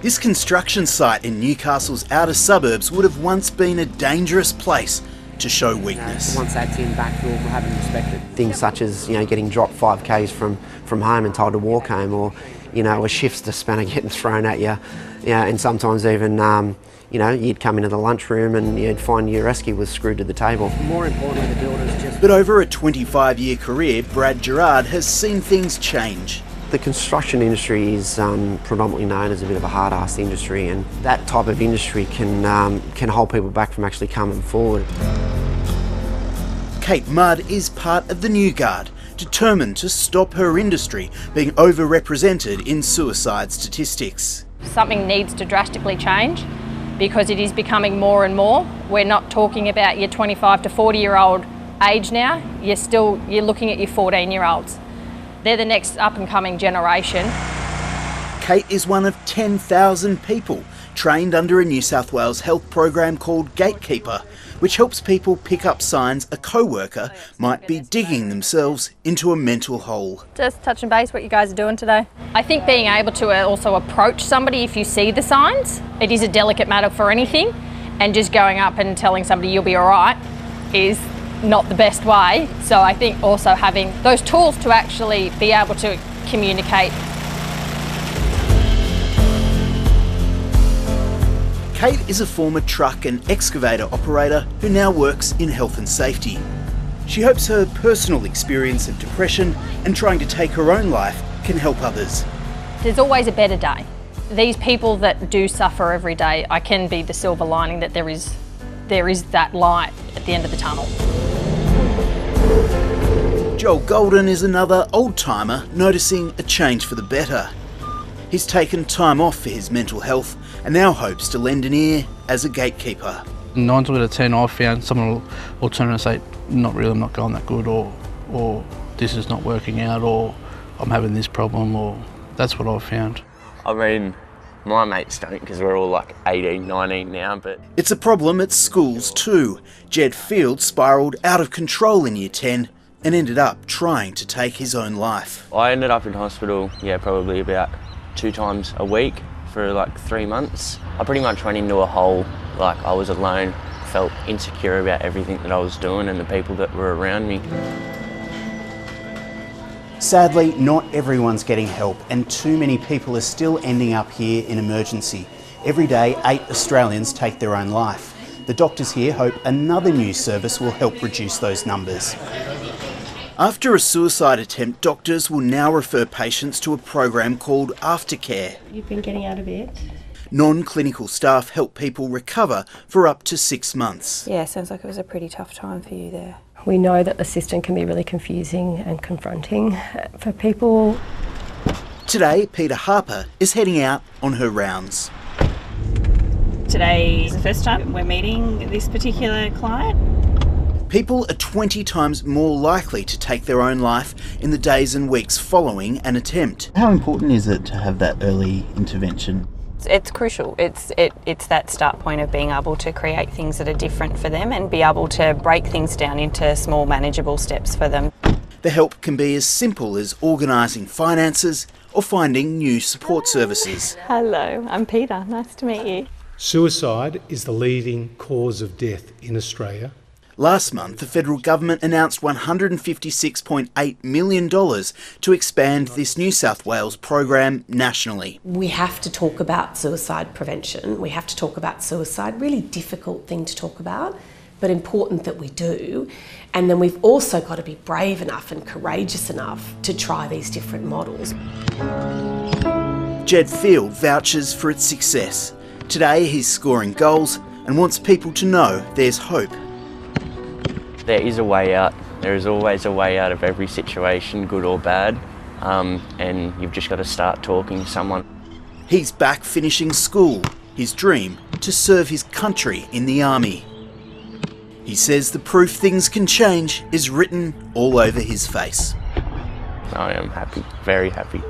This construction site in Newcastle's outer suburbs would have once been a dangerous place to show weakness. Once that's in backfill, we'll have it inspected. Things such as, getting dropped 5Ks from home and told to walk home, or, a shifts spanner getting thrown at you, and sometimes even, you'd come into the lunchroom and you'd find your rescue was screwed to the table. More importantly, the builders just... But over a 25-year career, Brad Gerard has seen things change. The construction industry is predominantly known as a bit of a hard-ass industry, and that type of industry can hold people back from actually coming forward. Kate Mudd is part of the New Guard, determined to stop her industry being overrepresented in suicide statistics. Something needs to drastically change because it is becoming more and more. We're not talking about your 25 to 40-year-old age now, you're looking at your 14-year-olds. They're the next up-and-coming generation. Kate is one of 10,000 people trained under a New South Wales health program called Gatekeeper, which helps people pick up signs a co-worker might be digging themselves into a mental hole. Just touching base what you guys are doing today. I think being able to also approach somebody if you see the signs, it is a delicate matter for anything, and just going up and telling somebody you'll be all right is not the best way. So I think also having those tools to actually be able to communicate. Kate is a former truck and excavator operator who now works in health and safety. She hopes her personal experience of depression and trying to take her own life can help others. There's always a better day. These people that do suffer every day, I can be the silver lining that there is that light at the end of the tunnel. Joel Golden is another old-timer noticing a change for the better. He's taken time off for his mental health and now hopes to lend an ear as a gatekeeper. 9 out of 10 I've found someone will turn and say, not really, I'm not going that good, or this is not working out, or I'm having this problem, or that's what I've found. I mean, my mates don't because we're all like 18, 19 now, but... It's a problem at schools too. Jed Field spiralled out of control in Year 10 and ended up trying to take his own life. I ended up in hospital, probably about 2 times a week for like 3 months. I pretty much went into a hole, like I was alone, felt insecure about everything that I was doing and the people that were around me. Sadly, not everyone's getting help, and too many people are still ending up here in emergency. Every day, 8 Australians take their own life. The doctors here hope another new service will help reduce those numbers. After a suicide attempt, doctors will now refer patients to a program called Aftercare. You've been getting out of bed? Non-clinical staff help people recover for up to 6 months. Yeah, sounds like it was a pretty tough time for you there. We know that the system can be really confusing and confronting for people. Today, Peter Harper is heading out on her rounds. Today is the first time we're meeting this particular client. People are 20 times more likely to take their own life in the days and weeks following an attempt. How important is it to have that early intervention? It's crucial. It's that start point of being able to create things that are different for them and be able to break things down into small manageable steps for them. The help can be as simple as organising finances or finding new support services. Hello, I'm Peter. Nice to meet you. Suicide is the leading cause of death in Australia. Last month, the federal government announced $156.8 million to expand this New South Wales program nationally. We have to talk about suicide prevention. We have to talk about suicide, really difficult thing to talk about, but important that we do. And then we've also got to be brave enough and courageous enough to try these different models. Jed Field vouches for its success. Today he's scoring goals and wants people to know there's hope. There is a way out. There is always a way out of every situation, good or bad, and you've just got to start talking to someone. He's back finishing school, his dream to serve his country in the army. He says the proof things can change is written all over his face. I am happy, very happy.